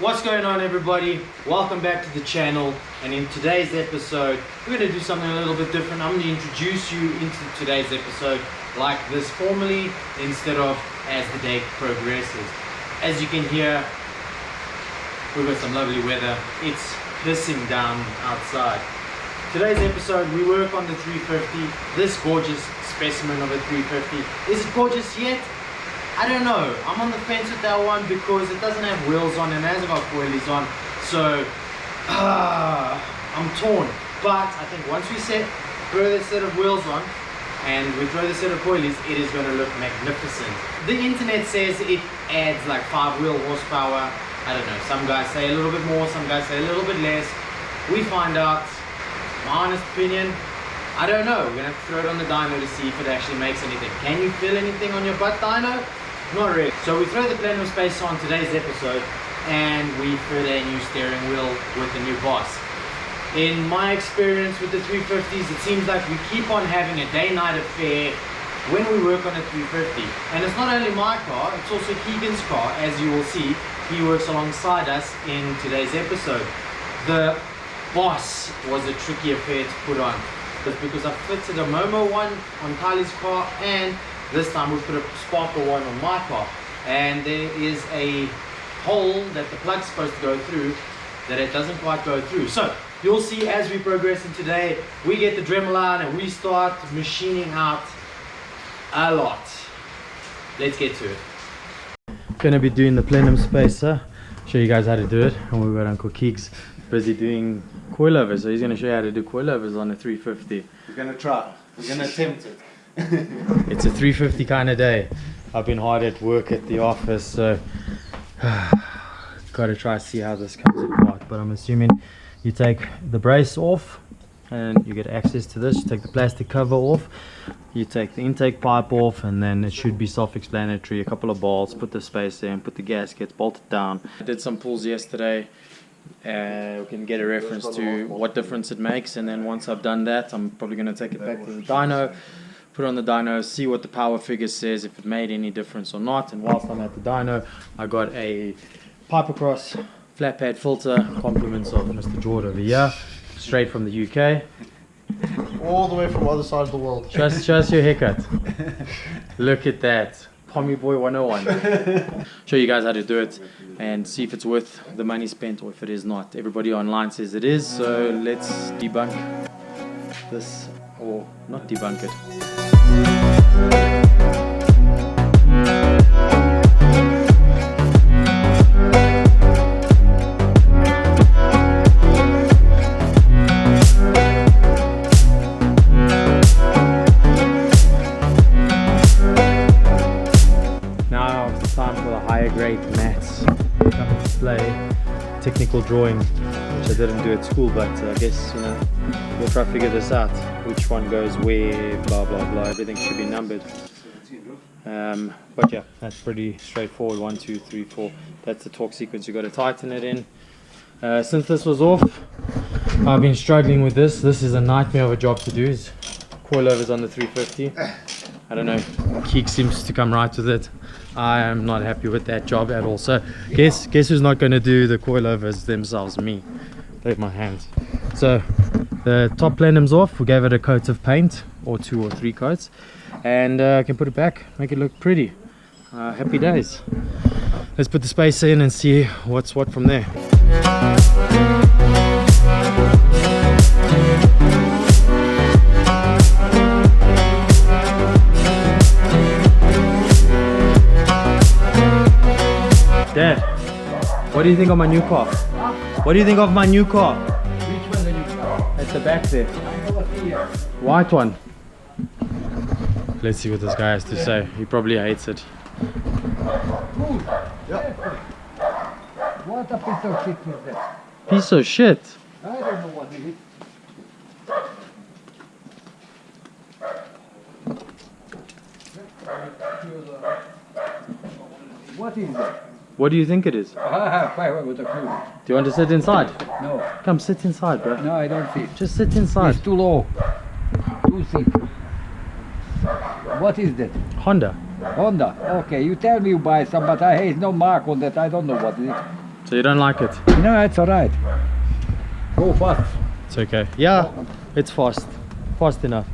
What's going on, everybody? Welcome back to the channel, and in today's episode we're going to do something a little bit different. I'm going to introduce you into today's episode like this formally instead of as the day progresses. As you can hear, we've got some lovely weather. It's pissing down outside. Today's episode we work on the 350, this gorgeous specimen of a 350. Is it gorgeous yet? I don't know. I'm on the fence with that one because it doesn't have wheels on and it hasn't got coilies on, so I'm torn. But I think once we throw this set of wheels on and we throw the set of coilies, it is going to look magnificent. The internet says it adds like 5 wheel horsepower. I don't know, some guys say a little bit more, some guys say a little bit less. We find out. My honest opinion, I don't know. We're going to have to throw it on the dyno to see if it actually makes anything. Can you feel anything on your butt, dyno? Not really. So we throw the Plenum Spacer on today's episode and we fit a new steering wheel with the new boss. In my experience with the 350s, it seems like we keep on having a day-night affair when we work on a 350. And it's not only my car, it's also Keegan's car. As you will see, he works alongside us in today's episode. The boss was a tricky affair to put on. It's because I fitted a Momo one on Kylie's car, and this time we put a Sparkle one on my car, and there is a hole that the plug's supposed to go through that it doesn't quite go through. So you'll see as we progress in today, we get the Dremel out and we start machining out a lot. Let's get to it. Gonna be doing the Plenum Spacer. Show you guys how to do it, and we've got Uncle Keeks busy doing coilovers, so he's going to show you how to do coilovers on a 350. We're going to try. We're going to attempt it. It's a 350 kind of day. I've been hard at work at the office, so got to try to see how this comes apart. But I'm assuming you take the brace off and you get access to this. You take the plastic cover off, you take the intake pipe off, and then it should be self-explanatory. A couple of bolts, put the spacer in, put the gaskets, bolt it down. I did some pulls yesterday. We can get a reference to what difference it makes, and then once I've done that, I'm probably going to take it back to the dyno, put it on the dyno, see what the power figure says, if it made any difference or not. And whilst I'm at the dyno, I got a pipe across flat pad filter, compliments of Mr. George over here, straight from the UK. All the way from the other side of the world. Just your haircut. Look at that. Pommy Boy 101. Show you guys how to do it and see if it's worth the money spent or if it is not. Everybody online says it is, so let's debunk this, or not debunk it. Grade maths come into play, technical drawing, which I didn't do at school, but I guess, you know, we'll try to figure this out, which one goes where, blah blah blah. Everything should be numbered, but yeah, that's pretty straightforward. 1 2 3 4, that's the torque sequence. You got to tighten it in. Since this was off, I've been struggling with this. This is a nightmare of a job to do. Is coilovers on the 350. I don't know, Keek seems to come right with it. I am not happy with that job at all. So guess who's not going to do the coilovers themselves? Me. Leave my hands. So the top plenum's off. We gave it a coat of paint, or 2 or 3 coats, and I can put it back, make it look pretty. Happy days. Let's put the spacer in and see what's what from there. Dad, what do you think of my new car? What do you think of my new car? Which one's the new car? At the back there. White one. Let's see what this guy has to say. He probably hates it. What a piece of shit is that? Piece of shit? I don't know what it is. What is that? What do you think it is? I have with a clue. Do you want to sit inside? No. Come sit inside, bro. No, I don't see. Just sit inside. It's too low. Too steep. What is that? Honda. Honda. Okay, you tell me you buy some, but I have no mark on that. I don't know what it is. It's So you don't like it? No, it's alright. Go fast. It's okay. Yeah, it's fast enough.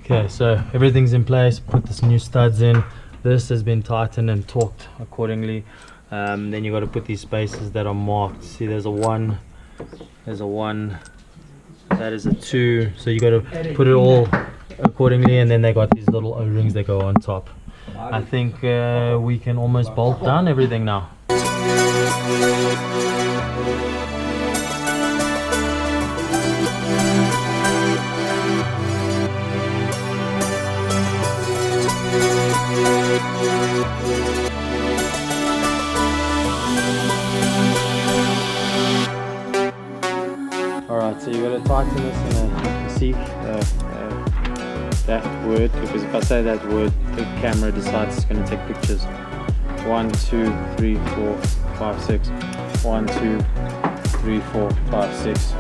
Okay, so everything's in place. Put this new studs in. This has been tightened and torqued accordingly. Then you got to put these spaces that are marked. See, there's a 1, there's a 1, that is a 2. So you got to put it all accordingly, and then they got these little O-rings that go on top. I think we can almost bolt down everything now. Alright, so you got to tighten this in a seek, that word, because if I say that word, the camera decides it's going to take pictures. 1, 2, 3, 4, 5, 6. 1, 2, 3, 4, 5, 6.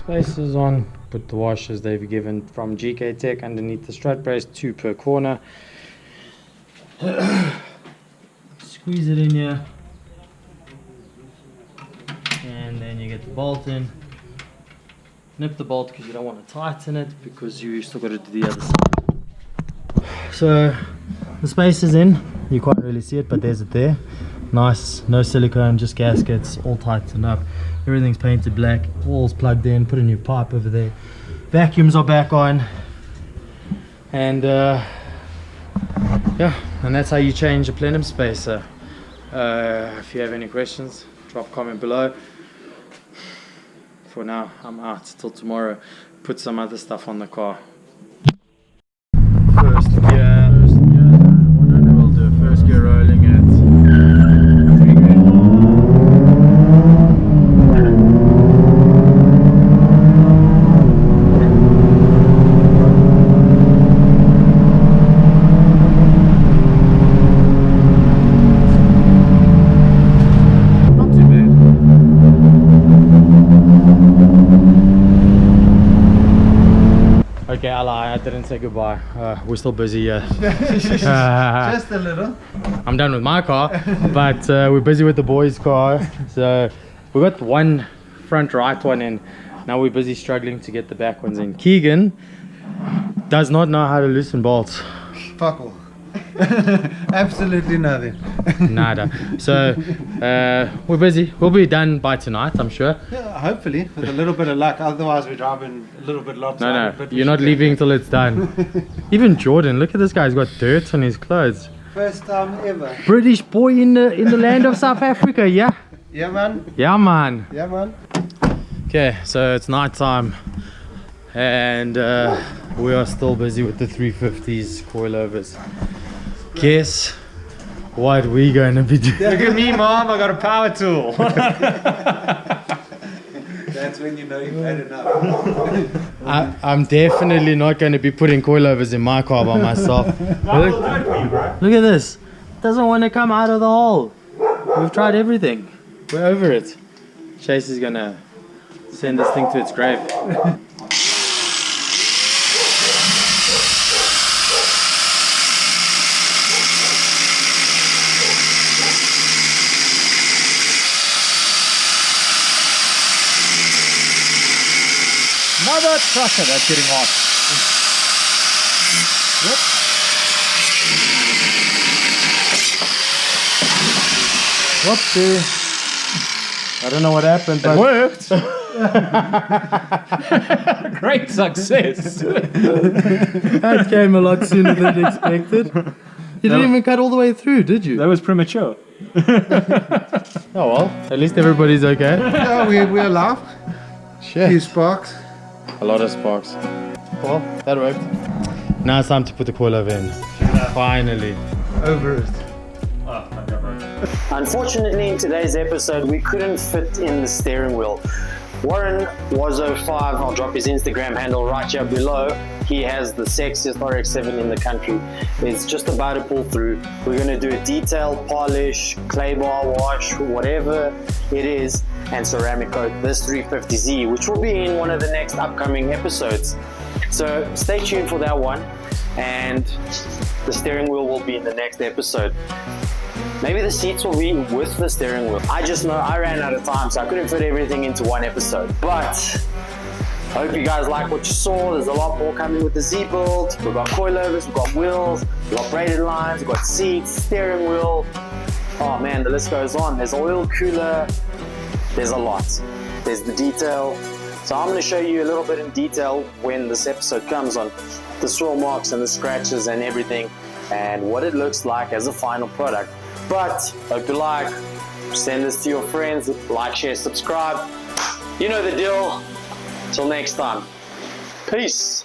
Spacers on, put the washers they've given from GKTECH underneath the strut brace, 2 per corner. Squeeze it in here, and then you get the bolt in. Nip the bolt because you don't want to tighten it, because you still got to do the other side. So the space is in, you can't really see it, but there's it there. Nice, no silicone, just gaskets, all tightened up. Everything's painted black, walls plugged in, put a new pipe over there. Vacuums are back on. And yeah, and that's how you change a plenum spacer. If you have any questions, drop a comment below. For now, I'm out till tomorrow. Put some other stuff on the car. First gear, we'll do first gear rolling at 3 grand. Okay, I didn't say goodbye. We're still busy here. Just a little. I'm done with my car, but we're busy with the boys' car. So we got one front right one in. Now we're busy struggling to get the back ones in. Keegan does not know how to loosen bolts. Fuck all. Absolutely nothing. Nada. So we're busy. We'll be done by tonight, I'm sure. Yeah, hopefully, with a little bit of luck. Otherwise, we're driving a little bit lopsided. No, but you're not leaving till it's done. Even Jordan, look at this guy's got dirt on his clothes. First time ever. British boy in the land of South Africa, yeah? Yeah, man. Yeah, man. Yeah, man. Okay, so it's night time, and we are still busy with the 350s coilovers. Guess what we're going to be doing? Look at me, Mom. I got a power tool. That's when you know you've had enough. I'm definitely not going to be putting coilovers in my car by myself. Look at this. It doesn't want to come out of the hole. We've tried everything. We're over it. Chase is going to send this thing to its grave. Another trucker that's getting hot. Whoopsie. I don't know what happened, but It worked. Great success. that came a lot sooner than expected. You didn't even cut all the way through, did you? That was premature. Oh well, at least everybody's okay. Yeah, we're alive. Shit. Few sparks. A lot of sparks. Well, that worked. Now it's time to put the coilover in. Finally. Over it. Oh, I got right. Unfortunately, in today's episode, we couldn't fit in the steering wheel. Warren was05, I'll drop his Instagram handle right here below. He has the sexiest RX-7 in the country. It's just about to pull through. We're going to do a detailed polish, clay bar wash, whatever it is, and ceramic coat this 350Z, which will be in one of the next upcoming episodes. So stay tuned for that one, and the steering wheel will be in the next episode. Maybe the seats will be with the steering wheel. I just know I ran out of time, so I couldn't fit everything into one episode. But I hope you guys like what you saw. There's a lot more coming with the Z build. We've got coilovers, we've got wheels, we've got braided lines, we've got seats, steering wheel. Oh man, the list goes on. There's oil cooler. There's a lot. There's the detail. So I'm going to show you a little bit in detail when this episode comes on the swirl marks and the scratches and everything, and what it looks like as a final product. But hope you like. Send this to your friends. Like, share, subscribe. You know the deal. Till next time. Peace.